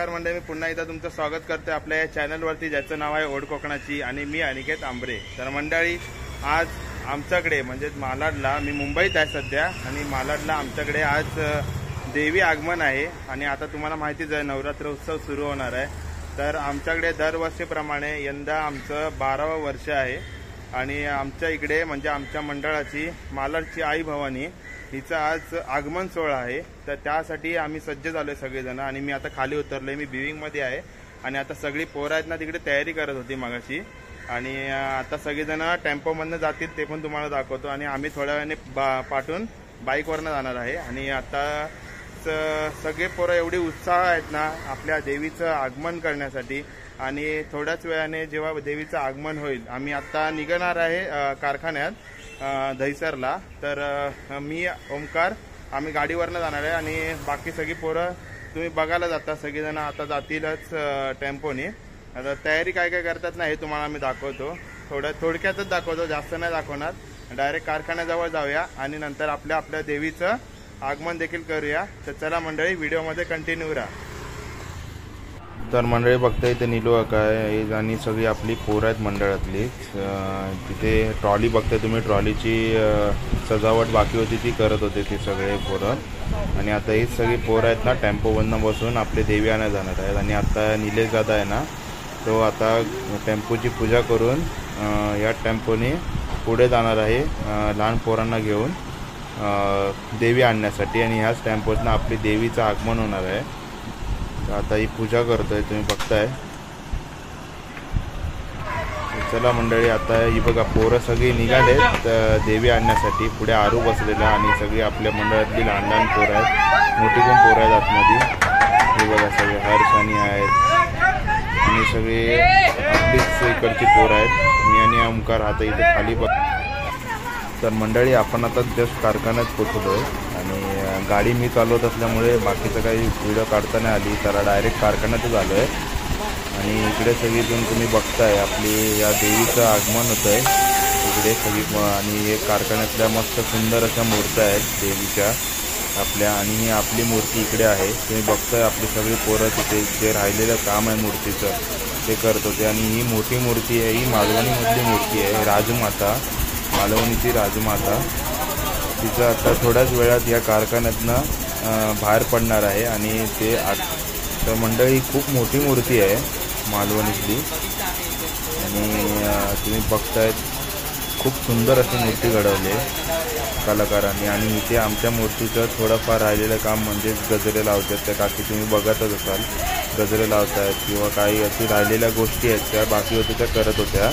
नमस्कार मंडळी, मी पुन्हा एकदा तुमचं स्वागत करते आपल्या या चॅनलवरती ज्याचं नाव आहे ओढ कोकणाची आणि मी अनिकेत आंबरे। तर मंडळी आज आमच्याकडे म्हणजे मालाडला, मी मुंबईत आहे सध्या आणि मालाडला आमच्याकडे आज देवी आगमन आहे आणि आता तुम्हाला माहितीच आहे नवरात्र उत्सव सुरू होणार आहे। तर आमच्याकडे दरवर्षीप्रमाणे यंदा आमचं 12वं वर्ष आहे आणि आमच्या इकडे म्हणजे आमच्या मंडळाची मालाडची आई भवानी हिचा आज आगमन सोहळा आहे। तर त्यासाठी आम्ही सज्ज झालोय सगळेजण आणि मी आता खाली उतरलोय, मी बिविंग मध्ये आहे आणि आता सगळी पोरं आहेत ना तिकडे तयारी करत होती मगाशी आणि आता सगळेजण टेम्पो मधनं जातील ते पण तुम्हाला दाखवतो आणि आम्ही थोड्या वेळाने पाठून बाईकवरनं जाणार आहे। आणि आता सगळे पोरं एवढी उत्साह आहेत ना आपल्या देवीचं आगमन करण्यासाठी आणि थोड्याच वेळाने जेव्हा देवीचं आगमन होईल आम्ही आता निघणार आहे कारखान्यात दहिसरला। तर मी ओमकार आम्ही गाडीवरनं जाणार आहे आणि बाकी सगळी पोरं तुम्ही बघायला जाता, सगळेजण आता जातीलच टेम्पोने। आता तयारी काय काय करतात ना हे तुम्हाला मी दाखवतो, थोडक्यातच दाखवतो, जास्त नाही दाखवणार। डायरेक्ट कारखान्याजवळ जाऊया आणि नंतर आपल्या देवीचं आगमन देखील करूया। तर चला मंडळी, व्हिडिओमध्ये कंटिन्यू राहा। तर मंडळी बघता इथे नीलू काका आहे आणि सगळी आपली पोरं आहेत मंडळातली। तिथे ट्रॉली बघताय तुम्ही, ट्रॉलीची सजावट बाकी होती ती करत होते ते सगळे पोरं आणि आता ही सगळी पोरं आहेत ना टेम्पोवरनं बसून आपले देवी आणा जाणार आहेत आणि आता निलेश दादा आहे ना तो आता टेम्पोची पूजा करून या टेम्पोने पुढे जाणार आहे लहान पोरांना घेऊन देवी आणण्यासाठी आणि ह्याच टेम्पोतनं आपली देवीचं आगमन होणार आहे। आता ही पूजा करतोय तुम्ही बघताय। चला मंडळी, आता ही बघा पोरं सगळी निघालेत देवी आणण्यासाठी, पुढे आरू बसलेला आणि सगळी आपल्या मंडळातली लहान लहान पोरं आहेत, मोठी पण पोरं आहेत आतमध्ये। हे बघा सगळे हर्षानी आहेत आणि सगळे आपलीच इकडची पोरं आहेत। मी आणि ओमकार आता इथे खाली बघ। तर मंडळी आपण आता जस्ट कारखान्यात पोचलोय आणि गाडी मी चालवत असल्यामुळे बाकीचं काही व्हिडिओ काढता नाही आली, तर डायरेक्ट कारखान्यातच आलो आहे आणि इकडे सगळीजण तुम्ही बघताय आपली या देवीचं आगमन होतं आहे इकडे सगळी आणि हे कारखान्यातल्या मस्त सुंदर अशा मूर्त्या आहेत देवीच्या आपल्या आणि ही आपली मूर्ती इकडे आहे। तुम्ही बघताय आपली सगळी पोरं तिथे जे राहिलेलं काम आहे मूर्तीचं ते करत होते आणि ही मोठी मूर्ती आहे, ही मालवणीमधली मूर्ती आहे, राजमाता, मालवणीची राजमाता। तिचं आता थोड्याच वेळात या कारखान्यातनं बाहेर पडणार आहे आणि ते तर मंडळी खूप मोठी मूर्ती आहे मालवणीतली आणि तुम्ही बघतायत खूप सुंदर अशी मूर्ती घडवली आहे कलाकारांनी आणि इथे आमच्या मूर्तीचं थोडंफार राहिलेलं काम म्हणजे गजरे लावतात त्या काकी, तुम्ही बघतच असाल गजरे लावत आहेत किंवा काही अशी राहिलेल्या गोष्टी आहेत त्या बाकी होत्या त्या करत होत्या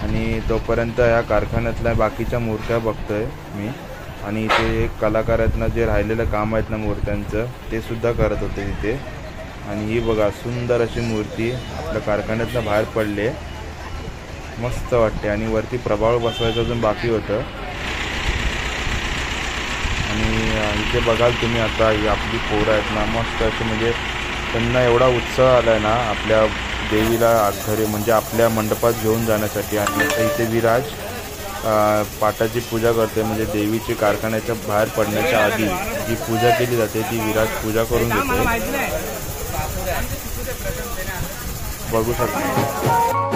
आणि तोपर्यंत ह्या कारखान्यातल्या बाकीच्या मूर्त्या बघतोय मी आणि इथे एक कलाकार आहेत ना जे राहिलेलं काम आहेत ना मूर्त्यांचं ते सुद्धा करत होते तिथे। आणि ही बघा सुंदर अशी मूर्ती आपल्या कारखान्यातनं बाहेर पडली, मस्त वाटते आणि वरती प्रभाव बसवायचं अजून बाकी होतं। आणि इथे बघाल तुम्ही आता ही आपली पोरं आहेत ना मस्त अशी म्हणजे त्यांना एवढा उत्साह आला आहे ना आपल्या देवीला घरी म्हणजे आपल्या मंडपात घेऊन जाण्यासाठी। आणि आता इथे विराज पाटाची पूजा करते म्हणजे देवीची कारखान्याच्या बाहेर पडण्याच्या आधी जी पूजा केली जाते ती विराज पूजा करून घेते, बघू शकता।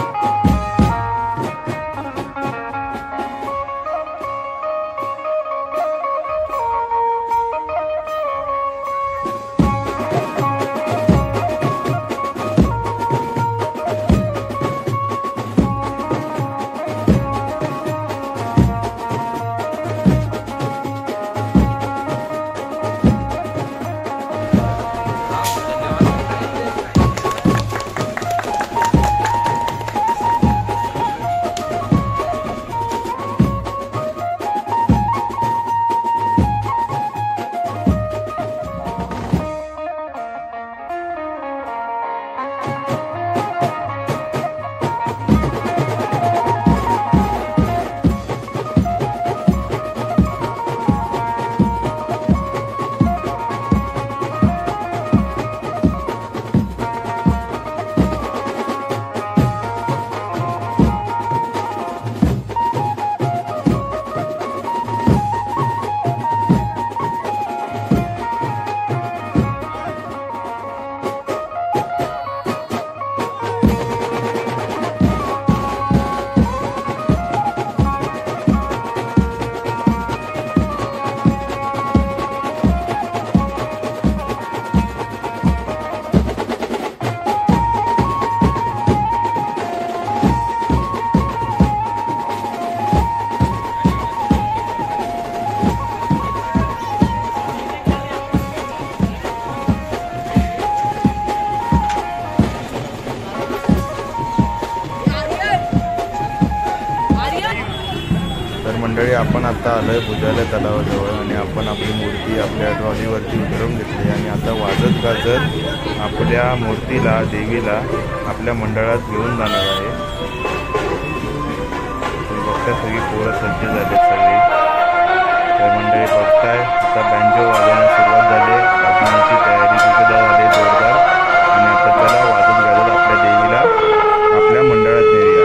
मंडळी आपण आता आलोय पूजालय तलावाजवळ आणि आपण आपली मूर्ती आपल्या ट्रॉलीवरती उतरवून घेतली आणि आता वाजत गाजत आपल्या मूर्तीला देवीला आपल्या मंडळात घेऊन जाणार आहे। तुम्ही बघताय सगळी पोरं सज्ज झाले सगळी। तर मंडळी बघताय आता बँजो वाजवण्यास सुरुवात झाली, वाजवण्याची तयारी सुद्धा झाली जोरदार आणि आता चला वाजत गाजत आपल्या देवीला आपल्या मंडळात नेऊया।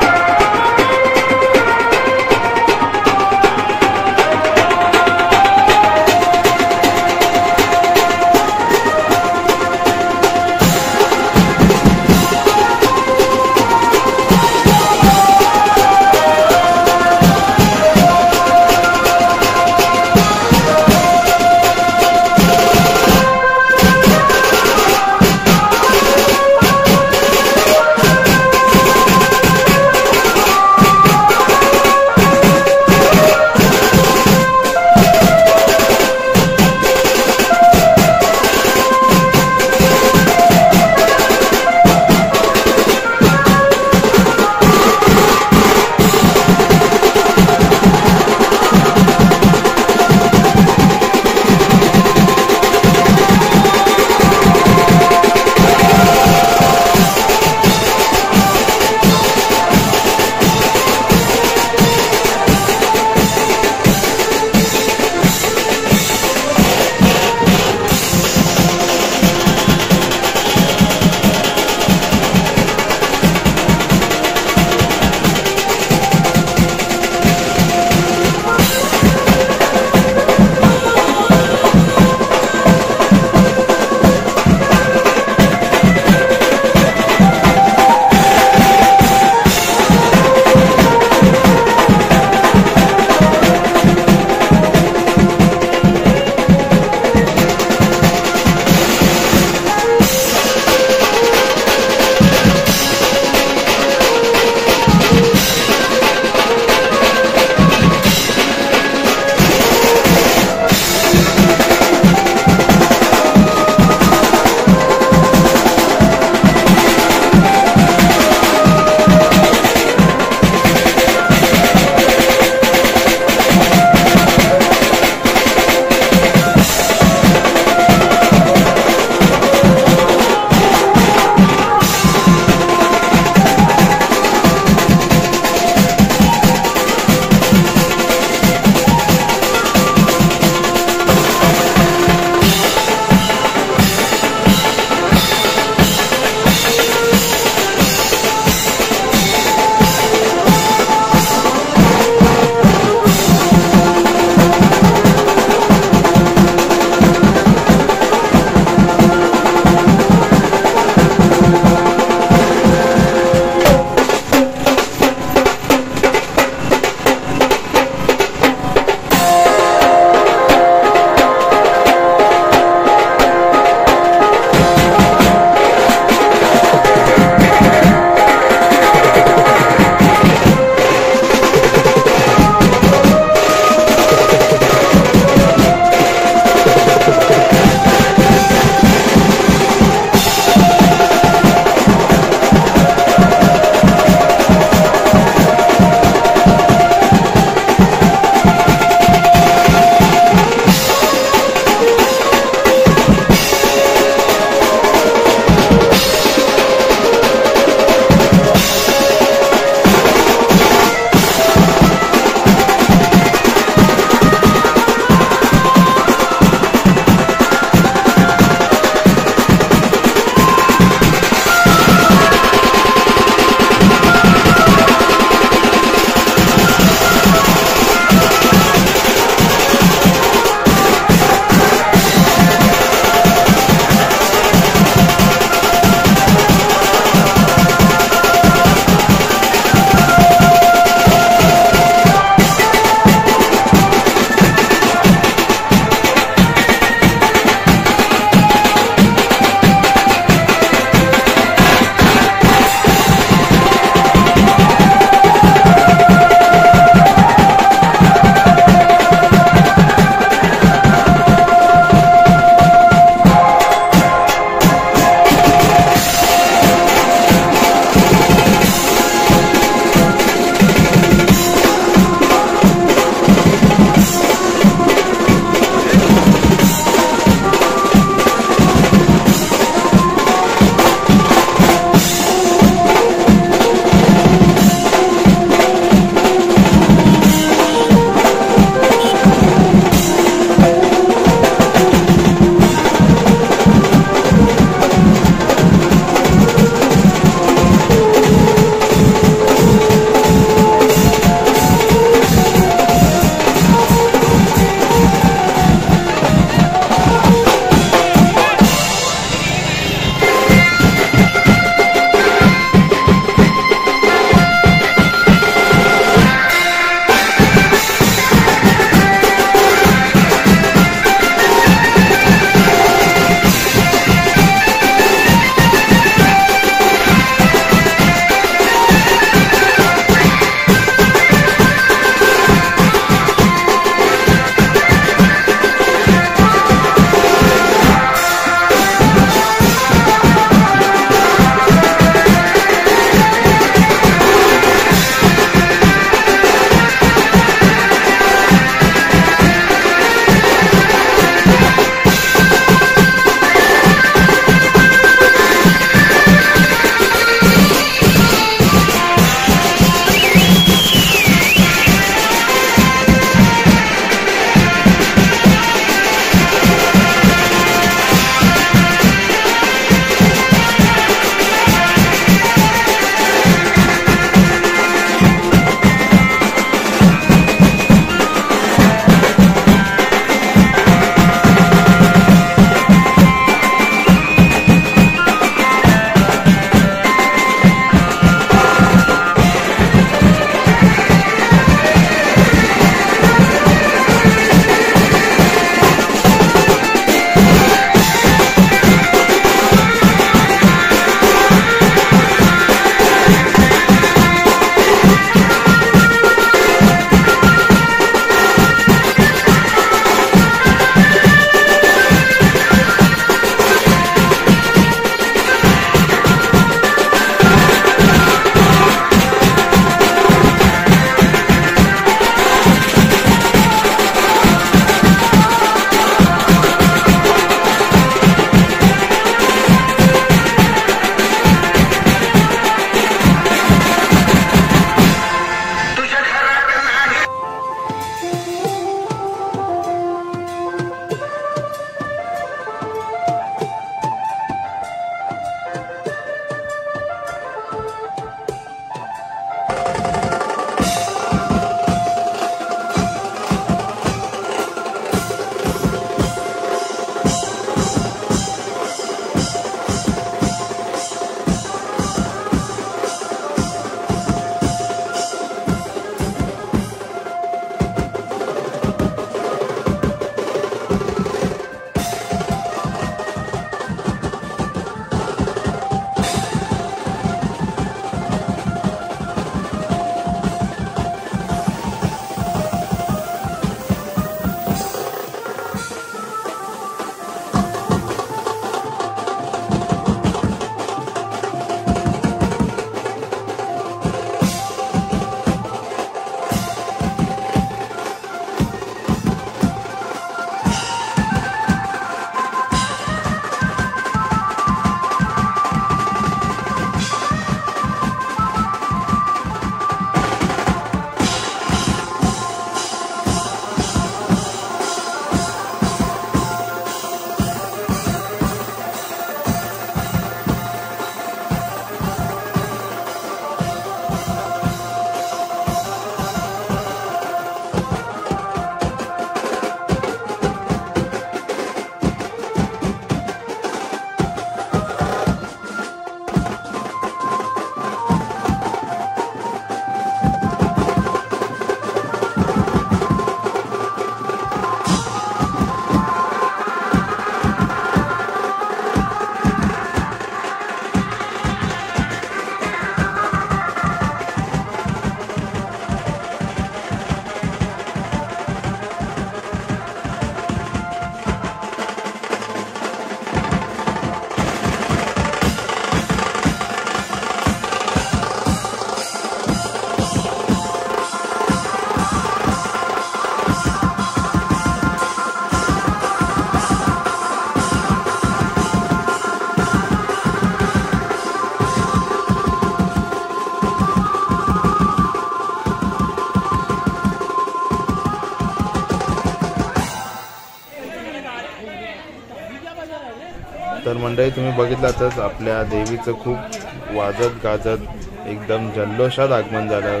मंडळी तुम्ही बघितलातच आपल्या देवीचं खूप वाजत गाजत एकदम जल्लोषात आगमन झालं.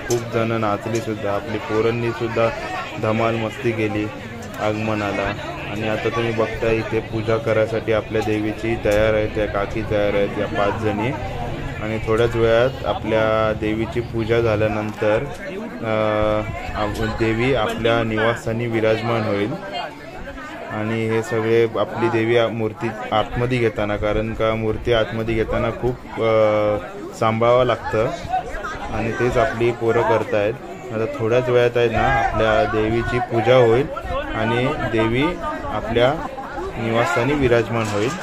खूप जण नाचली सुद्धा, आपली पोरांनी सुद्धा धमाल मस्ती केली आगमनाला. आणि आता तुम्ही बघताय इथे पूजा करायसाठी आपल्या देवीची तयार आहे, त्या काकी तयार आहेत या 5 जणी. आणि थोड्याच वेळात आपल्या देवीची पूजा झाल्यानंतर देवी आपल्या निवासस्थानी विराजमान होईल. आणि हे सगळे आपली देवी मूर्ती आतमध्ये घेताना, कारण का मूर्ती आतमध्ये घेताना खूप सांभाळावं लागतं आणि तेच आपली पोरं करतायत. आता थोड्याच वेळात आहे ना आपल्या देवीची पूजा होईल आणि देवी आपल्या निवासस्थानी विराजमान होईल.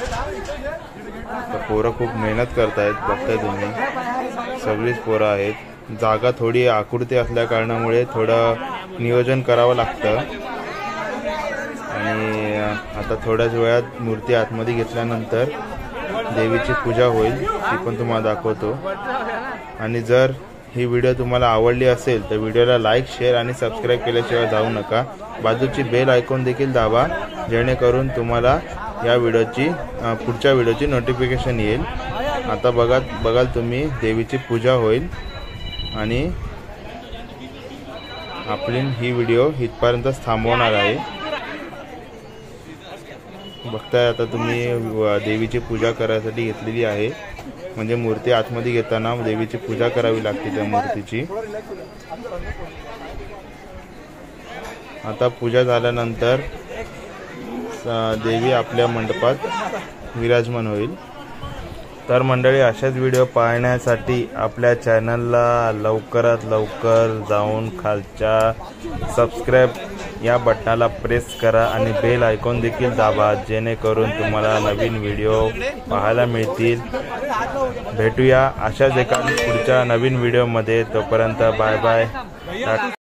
तर पोरं खूप मेहनत करतायत, बघताय तुम्ही सगळीच पोरं आहेत. जागा थोडी आकृती असल्या कारणामुळे थोडं नियोजन करावं लागतं. आणि आता थोड्याच वेळात मूर्ती आतमध्ये घेतल्यानंतर देवीची पूजा होईल, ती पण तुम्हाला दाखवतो. आणि जर ही व्हिडिओ तुम्हाला आवडली असेल तर व्हिडिओला लाईक, शेअर आणि सबस्क्राईब केल्याशिवाय जाऊ नका. बाजूची बेल आयकॉन देखील दाबा, जेणेकरून तुम्हाला या व्हिडिओची पुढच्या व्हिडिओची नोटिफिकेशन येईल. आता बघाल तुम्ही देवीची पूजा होईल आणि आपली ही व्हिडिओ इथपर्यंतच थांबवणार आहे. बघताय आता तुम्ही देवीची पूजा करायसाठी घेतलेली आहे, म्हणजे मूर्ती आतमध्ये घेताना देवीची पूजा करावी लागते त्या मूर्तीची. आता पूजा झाल्यानंतर देवी आपल्या मंडपात विराजमान होईल. तर मंडळी, अशाच व्हिडिओ पाहण्यासाठी आपल्या चॅनलला लवकरात लवकर जाऊन खालच्या सबस्क्राईब या बटनाला प्रेस करा आणि बेल आयकॉन देखील दाबा, जेणेकरून तुम्हाला नवीन व्हिडिओ पाहायला मिळतील. भेटूया अशाच एका पुढच्या नवीन व्हिडिओमध्ये. तोपर्यंत बाय बाय.